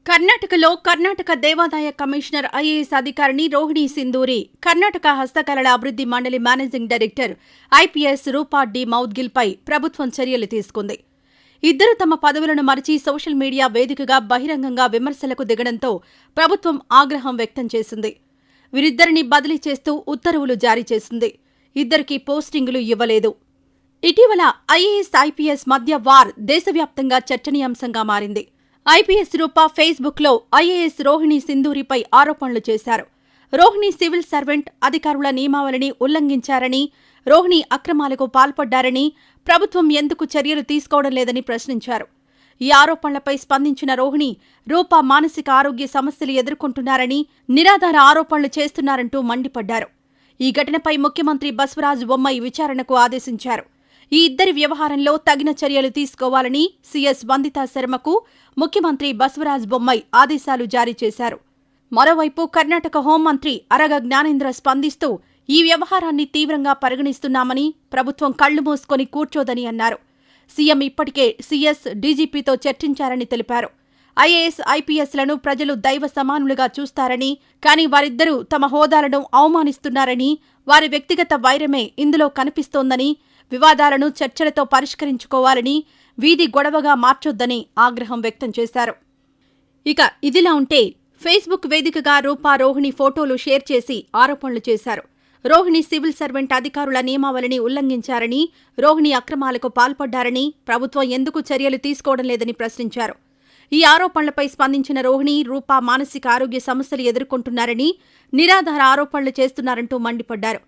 కర్ణాటకలో కర్ణాటక దేవాదాయ commissioner IAS అధికారిని రోహిణి సింధూరి, కర్ణాటక హస్తకళల అభివృద్ధి మండలి మేనేజింగ్ డైరెక్టర్ ఐపీఎస్ రూపా డి మౌద్గిల్పై ప్రభుత్వం చర్యలు తీసుకుంది. ఇద్దరు తమ పదవులను మరిచి సోషల్ మీడియా వేదికగా బహిరంగంగా విమర్శలకు దిగడంతో ప్రభుత్వం ఆగ్రహం వ్యక్తం చేసింది. వీరిద్దరిని బదిలీ చేస్తూ ఉత్తర్వులు జారీ చేసింది. ఇద్దరికీ పోస్టింగులు ఇవ్వలేదు. ఇటీవల ఐఏఎస్, ఐపీఎస్ మధ్య వార్ దేశవ్యాప్తంగా చర్చనీయాంశంగా మారింది. ఐపీఎస్ రూపా ఫేస్బుక్లో ఐఏఎస్ రోహిణి సింధూరిపై ఆరోపణలు చేశారు. రోహిణి సివిల్ సర్వెంట్, అధికారుల నియమావళిని ఉల్లంఘించారని, రోహిణి అక్రమాలకు పాల్పడ్డారని, ప్రభుత్వం ఎందుకు చర్యలు తీసుకోవడం లేదని ప్రశ్నించారు. ఈ ఆరోపణలపై స్పందించిన రోహిణి, రూపా మానసిక ఆరోగ్య సమస్యలు ఎదుర్కొంటున్నారని, నిరాధార ఆరోపణలు చేస్తున్నారంటూ మండిపడ్డారు. ఈ ఘటనపై ముఖ్యమంత్రి బసవరాజ్ బొమ్మాయి విచారణకు ఆదేశించారు. ఈ ఇద్దరి వ్యవహారంలో తగిన చర్యలు తీసుకోవాలని సీఎస్ వందితా శర్మకు ముఖ్యమంత్రి బసవరాజ్ బొమ్మాయి ఆదేశాలు జారీ చేశారు. మరోవైపు కర్ణాటక హోంమంత్రి అరగ జ్ఞానేంద్ర స్పందిస్తూ ఈ వ్యవహారాన్ని తీవ్రంగా పరిగణిస్తున్నామని, ప్రభుత్వం కళ్లు మూసుకొని కూర్చోదని అన్నారు. సీఎం ఇప్పటికే సీఎస్, డీజీపీతో చర్చించారని తెలిపారు. ఐఏఎస్, ఐపీఎస్లను ప్రజలు దైవ సమానులుగా చూస్తారని, కానీ వారిద్దరూ తమ హోదాలను అవమానిస్తున్నారని, వారి వ్యక్తిగత వైరమే ఇందులో కనిపిస్తోందని, వివాదాలను చర్చలతో పరిష్కరించుకోవాలని, వీధి గొడవగా మార్చొద్దని ఆగ్రహం వ్యక్తం చేశారు. ఇక ఇదిలా ఉంటే ఫేస్బుక్ వేదికగా రూపా, రోహిణి ఫోటోలు షేర్ చేసి ఆరోపణలు చేశారు. రోహిణి సివిల్ సర్వెంట్, అధికారుల నియమావళిని ఉల్లంఘించారని, రోహిణి అక్రమాలకు పాల్పడ్డారని, ప్రభుత్వం ఎందుకు చర్యలు తీసుకోవడం లేదని ప్రశ్నించారు. ఈ ఆరోపణలపై స్పందించిన రోహిణి, రూపా మానసిక ఆరోగ్య సమస్యలు ఎదుర్కొంటున్నారని, నిరాధార ఆరోపణలు చేస్తున్నారంటూ మండిపడ్డారు.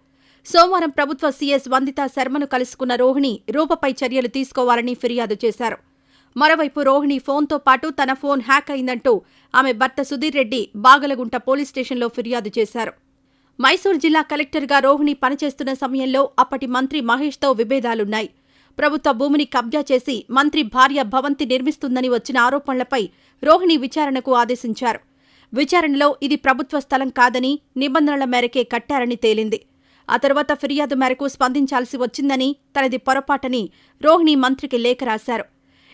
సోమవారం ప్రభుత్వ సీఎస్ వందితా శర్మను కలుసుకున్న రోహిణి, రూపపై చర్యలు తీసుకోవాలని ఫిర్యాదు చేశారు. మరోవైపు రోహిణి ఫోన్తో పాటు తన ఫోన్ హ్యాక్ అయిందంటూ ఆమె భర్త సుధీర్ రెడ్డి బాగలగుంట పోలీస్ స్టేషన్లో ఫిర్యాదు చేశారు. మైసూరు జిల్లా కలెక్టర్గా రోహిణి పనిచేస్తున్న సమయంలో అప్పటి మంత్రి మహేష్తో విభేదాలున్నాయి. ప్రభుత్వ భూమిని కబ్జా చేసి మంత్రి భార్య భవంతి నిర్మిస్తుందని వచ్చిన ఆరోపణలపై రోహిణి విచారణకు ఆదేశించారు. విచారణలో ఇది ప్రభుత్వ స్థలం కాదని, నిబంధనల మేరకే కట్టారని తేలింది. ఆ తర్వాత ఫిర్యాదు మేరకు స్పందించాల్సి వచ్చిందని, తనది పొరపాటని రోహిణి మంత్రికి లేఖ రాశారు.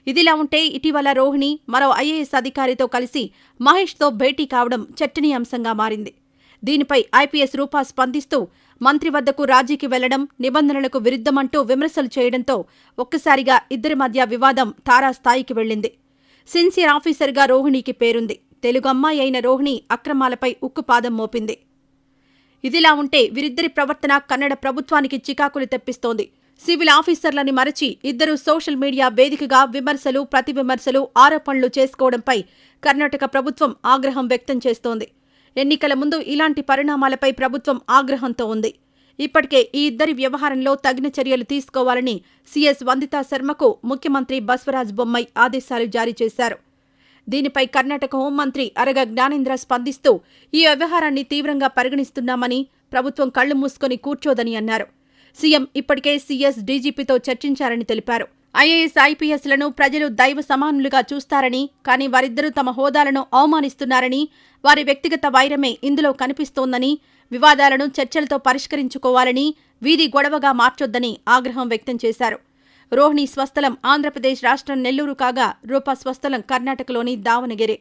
ఇదిలా ఉంటే ఇటీవల రోహిణి మరో ఐఏఎస్ అధికారితో కలిసి మహేష్తో భేటీ కావడం చర్చనీయాంశంగా మారింది. దీనిపై ఐపీఎస్ రూపా స్పందిస్తూ మంత్రి వద్దకు రాజీకి వెళ్లడం నిబంధనలకు విరుద్ధమంటూ విమర్శలు చేయడంతో ఒక్కసారిగా ఇద్దరి మధ్య వివాదం తారాస్థాయికి వెళ్లింది. సిన్సియర్ ఆఫీసర్గా రోహిణికి పేరుంది. తెలుగు అమ్మాయి అయిన రోహిణి అక్రమాలపై ఉక్కుపాదం మోపింది. ఇదిలా ఉంటే వీరిద్దరి ప్రవర్తన కన్నడ ప్రభుత్వానికి చికాకులు తెప్పిస్తోంది. సివిల్ ఆఫీసర్లని మరచి ఇద్దరు సోషల్ మీడియా వేదికగా విమర్శలు, ప్రతివిమర్శలు, ఆరోపణలు చేసుకోవడంపై కర్ణాటక ప్రభుత్వం ఆగ్రహం వ్యక్తం చేస్తోంది. ఎన్నికల ముందు ఇలాంటి పరిణామాలపై ప్రభుత్వం ఆగ్రహంతో ఉంది. ఇప్పటికే ఈ ఇద్దరి వ్యవహారంలో తగిన చర్యలు తీసుకోవాలని సీఎస్ వందితా శర్మకు ముఖ్యమంత్రి బసవరాజ్ బొమ్మాయి ఆదేశాలు జారీ చేశారు. దీనిపై కర్ణాటక హోంమంత్రి అరగ జ్ఞానేంద్ర స్పందిస్తూ ఈ వ్యవహారాన్ని తీవ్రంగా పరిగణిస్తున్నామని, ప్రభుత్వం కళ్లు మూసుకొని కూర్చోదని అన్నారు. సీఎం ఇప్పటికే సీఎస్, డీజీపీతో చర్చించారని తెలిపారు. ఐఏఎస్, ఐపీఎస్లను ప్రజలు దైవ సమానులుగా చూస్తారని, కానీ వారిద్దరూ తమ హోదాలను అవమానిస్తున్నారని, వారి వ్యక్తిగత వైరమే ఇందులో కనిపిస్తోందని, వివాదాలను చర్చలతో పరిష్కరించుకోవాలని, వీధి గొడవగా మార్చొద్దని ఆగ్రహం వ్యక్తం చేశారు. రోహిణి స్వస్థలం ఆంధ్రప్రదేశ్ రాష్ట్రం నెల్లూరు కాగా, రూపా స్వస్థలం కర్ణాటకలోని దావణగిరి.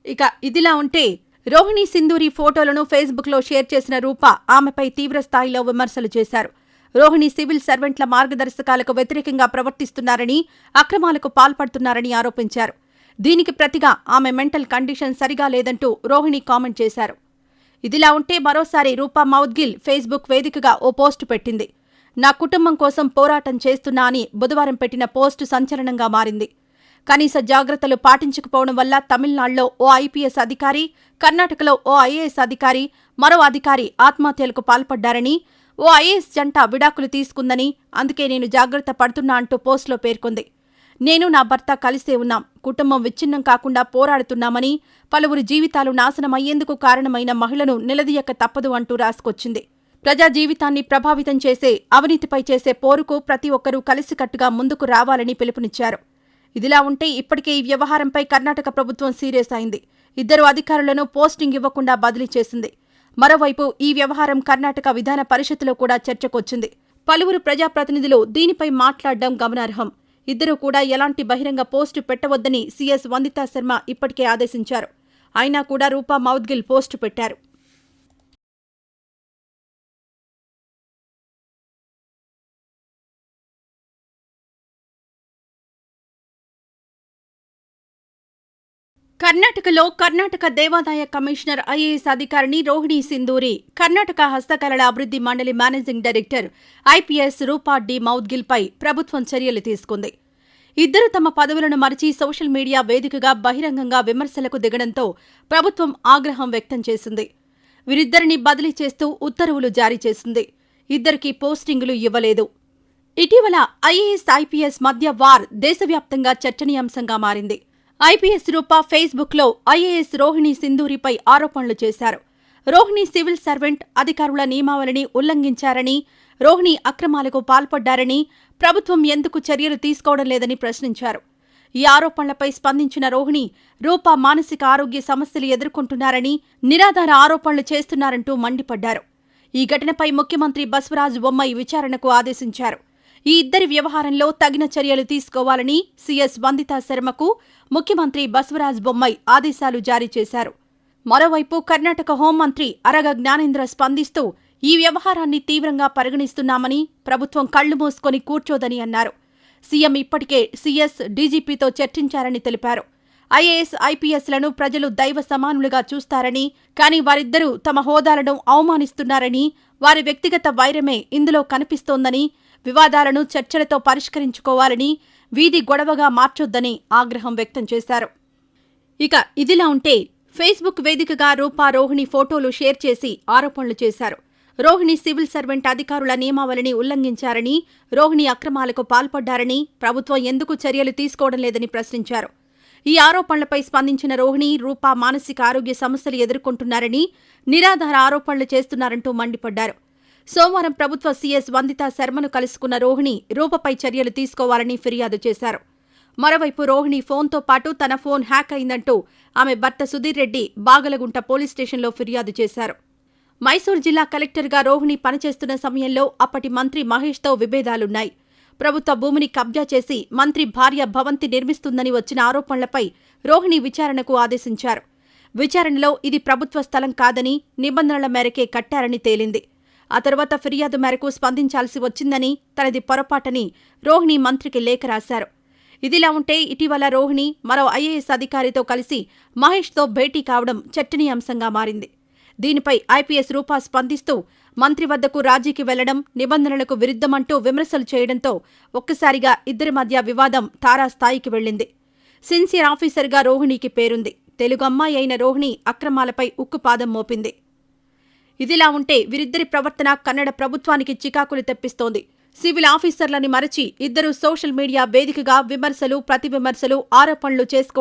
ఇక ఇదిలా ఉంటే రోహిణి సింధూరి ఫోటోలను ఫేస్బుక్లో షేర్ చేసిన రూపా ఆమెపై తీవ్రస్థాయిలో విమర్శలు చేశారు. రోహిణి సివిల్ సర్వెంట్ల మార్గదర్శకాలకు వ్యతిరేకంగా ప్రవర్తిస్తున్నారని, అక్రమాలకు పాల్పడుతున్నారని ఆరోపించారు. దీనికి ప్రతిగా ఆమె మెంటల్ కండిషన్ సరిగా లేదంటూ రోహిణి కామెంట్ చేశారు. ఇదిలా ఉంటే మరోసారి రూపా మౌద్గిల్ ఫేస్బుక్ వేదికగా ఓ పోస్టు పెట్టింది. నా కుటుంబం కోసం పోరాటం చేస్తున్నా అని బుధవారం పెట్టిన పోస్టు సంచలనంగా మారింది. కనీస జాగ్రత్తలు పాటించకపోవడం వల్ల తమిళనాడులో ఓ ఐపీఎస్ అధికారి, కర్ణాటకలో ఓ ఐఏఎస్ అధికారి, మరో అధికారి ఆత్మహత్యలకు పాల్పడ్డారని, ఓ ఐఏఎస్ జంట విడాకులు తీసుకుందని, అందుకే నేను జాగ్రత్త పడుతున్నా అంటూ పోస్టులో పేర్కొంది. నేను నా భర్త కలిసే ఉన్నాం, కుటుంబం విచ్ఛిన్నం కాకుండా పోరాడుతున్నామని, పలువురు జీవితాలు నాశనమయ్యేందుకు కారణమైన మహిళను నిలదీయక తప్పదు అంటూ రాసుకొచ్చింది. ప్రజా జీవితాన్ని ప్రభావితం చేసే, అవినీతిపై చేసే పోరుకు ప్రతి ఒక్కరూ కలిసికట్టుగా ముందుకు రావాలని పిలుపునిచ్చారు. ఇదిలా ఉంటే ఇప్పటికే ఈ వ్యవహారంపై కర్ణాటక ప్రభుత్వం సీరియస్ అయింది. ఇద్దరు అధికారులను పోస్టింగ్ ఇవ్వకుండా బదిలీ చేసింది. మరోవైపు ఈ వ్యవహారం కర్ణాటక విధాన పరిషత్తులో కూడా చర్చకొచ్చింది. పలువురు ప్రజాప్రతినిధులు దీనిపై మాట్లాడడం గమనార్హం. ఇద్దరూ కూడా ఎలాంటి బహిరంగ పోస్టు పెట్టవద్దని సీఎస్ వందితా శర్మ ఇప్పటికే ఆదేశించారు. అయినా కూడా రూపా మౌద్గిల్ పోస్టు పెట్టారు. కర్ణాటకలో కర్ణాటక దేవాదాయ కమిషనర్ ఐఏఎస్ అధికారిని రోహిణి సింధూరి, కర్ణాటక హస్తకళల అభివృద్ధి మండలి మేనేజింగ్ డైరెక్టర్ ఐపీఎస్ రూపా డి మౌద్గిల్పై ప్రభుత్వం చర్యలు తీసుకుంది. ఇద్దరు తమ పదవులను మరిచి సోషల్ మీడియా వేదికగా బహిరంగంగా విమర్శలకు దిగడంతో ప్రభుత్వం ఆగ్రహం వ్యక్తం చేసింది. వీరిద్దరిని బదిలీ చేస్తూ ఉత్తర్వులు జారీ చేసింది. ఇద్దరికీ పోస్టింగులు ఇవ్వలేదు. ఇటీవల ఐఏఎస్, ఐపీఎస్ మధ్య వార్ దేశవ్యాప్తంగా చర్చనీయాంశంగా మారింది. ఐపీఎస్ రూపా ఫేస్బుక్లో ఐఏఎస్ రోహిణి సింధూరిపై ఆరోపణలు చేశారు. రోహిణి సివిల్ సర్వెంట్, అధికారుల నియమావళిని ఉల్లంఘించారని, రోహిణి అక్రమాలకు పాల్పడ్డారని, ప్రభుత్వం ఎందుకు చర్యలు తీసుకోవడం లేదని ప్రశ్నించారు. ఈ ఆరోపణలపై స్పందించిన రోహిణి, రూపా మానసిక ఆరోగ్య సమస్యలు ఎదుర్కొంటున్నారని, నిరాధార ఆరోపణలు చేస్తున్నారంటూ మండిపడ్డారు. ఈ ఘటనపై ముఖ్యమంత్రి బసవరాజ్ బొమ్మాయి విచారణకు ఆదేశించారు. ఈ ఇద్దరి వ్యవహారంలో తగిన చర్యలు తీసుకోవాలని సీఎస్ వందితా శర్మకు ముఖ్యమంత్రి బసవరాజ్ బొమ్మాయి ఆదేశాలు జారీ చేశారు. మరోవైపు కర్ణాటక హోంమంత్రి అరగ జ్ఞానేంద్ర స్పందిస్తూ ఈ వ్యవహారాన్ని తీవ్రంగా పరిగణిస్తున్నామని, ప్రభుత్వం కళ్లు మూసుకొని కూర్చోదని అన్నారు. సీఎం ఇప్పటికే సీఎస్, డీజీపీతో చర్చించారని తెలిపారు. ఐఏఎస్, ఐపీఎస్లను ప్రజలు దైవ సమానులుగా చూస్తారని, కానీ వారిద్దరూ తమ హోదాలను అవమానిస్తున్నారని, వారి వ్యక్తిగత వైరమే ఇందులో కనిపిస్తోందని, వివాదాలను చర్చలతో పరిష్కరించుకోవాలని, వీధి గొడవగా మార్చొద్దని ఆగ్రహం వ్యక్తం చేశారు. ఇక ఇదిలా ఉంటే ఫేస్బుక్ వేదికగా రూపా, రోహిణి ఫోటోలు షేర్ చేసి ఆరోపణలు చేశారు. రోహిణి సివిల్ సర్వెంట్, అధికారుల నియమావళిని ఉల్లంఘించారని, రోహిణి అక్రమాలకు పాల్పడ్డారని, ప్రభుత్వం ఎందుకు చర్యలు తీసుకోవడం లేదని ప్రశ్నించారు. ఈ ఆరోపణలపై స్పందించిన రోహిణి, రూపా మానసిక ఆరోగ్య సమస్యలు ఎదుర్కొంటున్నారని, నిరాధార ఆరోపణలు చేస్తున్నారంటూ మండిపడ్డారు. సోమవారం ప్రభుత్వ సీఎస్ వందితా శర్మను కలుసుకున్న రోహిణి, రూపపై చర్యలు తీసుకోవాలని ఫిర్యాదు చేశారు. మరోవైపు రోహిణి ఫోన్తో పాటు తన ఫోన్ హ్యాక్ అయిందంటూ ఆమె భర్త సుధీర్ రెడ్డి బాగలగుంట పోలీస్ స్టేషన్లో ఫిర్యాదు చేశారు. మైసూరు జిల్లా కలెక్టర్గా రోహిణి పనిచేస్తున్న సమయంలో అప్పటి మంత్రి మహేష్తో విభేదాలున్నాయి. ప్రభుత్వ భూమిని కబ్జా చేసి మంత్రి భార్య భవంతి నిర్మిస్తుందని వచ్చిన ఆరోపణలపై రోహిణి విచారణకు ఆదేశించారు. విచారణలో ఇది ప్రభుత్వ స్థలం కాదని, నిబంధనల మేరకే కట్టారని తేలింది. ఆ తర్వాత ఫిర్యాదు మేరకు స్పందించాల్సి వచ్చిందని, తనది పొరపాటని రోహిణి మంత్రికి లేఖ రాశారు. ఇదిలా ఉంటే ఇటీవల రోహిణి మరో ఐఏఎస్ అధికారితో కలిసి మహేష్తో భేటీ కావడం చర్చనీయాంశంగా మారింది. దీనిపై ఐపీఎస్ రూపా స్పందిస్తూ మంత్రి వద్దకు రాజీకి వెళ్లడం నిబంధనలకు విరుద్ధమంటూ విమర్శలు చేయడంతో ఒక్కసారిగా ఇద్దరి మధ్య వివాదం తారాస్థాయికి వెళ్లింది. సిన్సియర్ ఆఫీసర్గా రోహిణికి పేరుంది. తెలుగు అమ్మాయి అయిన రోహిణి అక్రమాలపై ఉక్కుపాదం మోపింది. ఇదిలా ఉంటే వీరిద్దరి ప్రవర్తన కన్నడ ప్రభుత్వానికి చికాకులు తెప్పిస్తోంది. సివిల్ ఆఫీసర్లని మరచి ఇద్దరూ సోషల్ మీడియా వేదికగా విమర్శలు, ప్రతివిమర్శలు, ఆరోపణలు చేసుకోవడం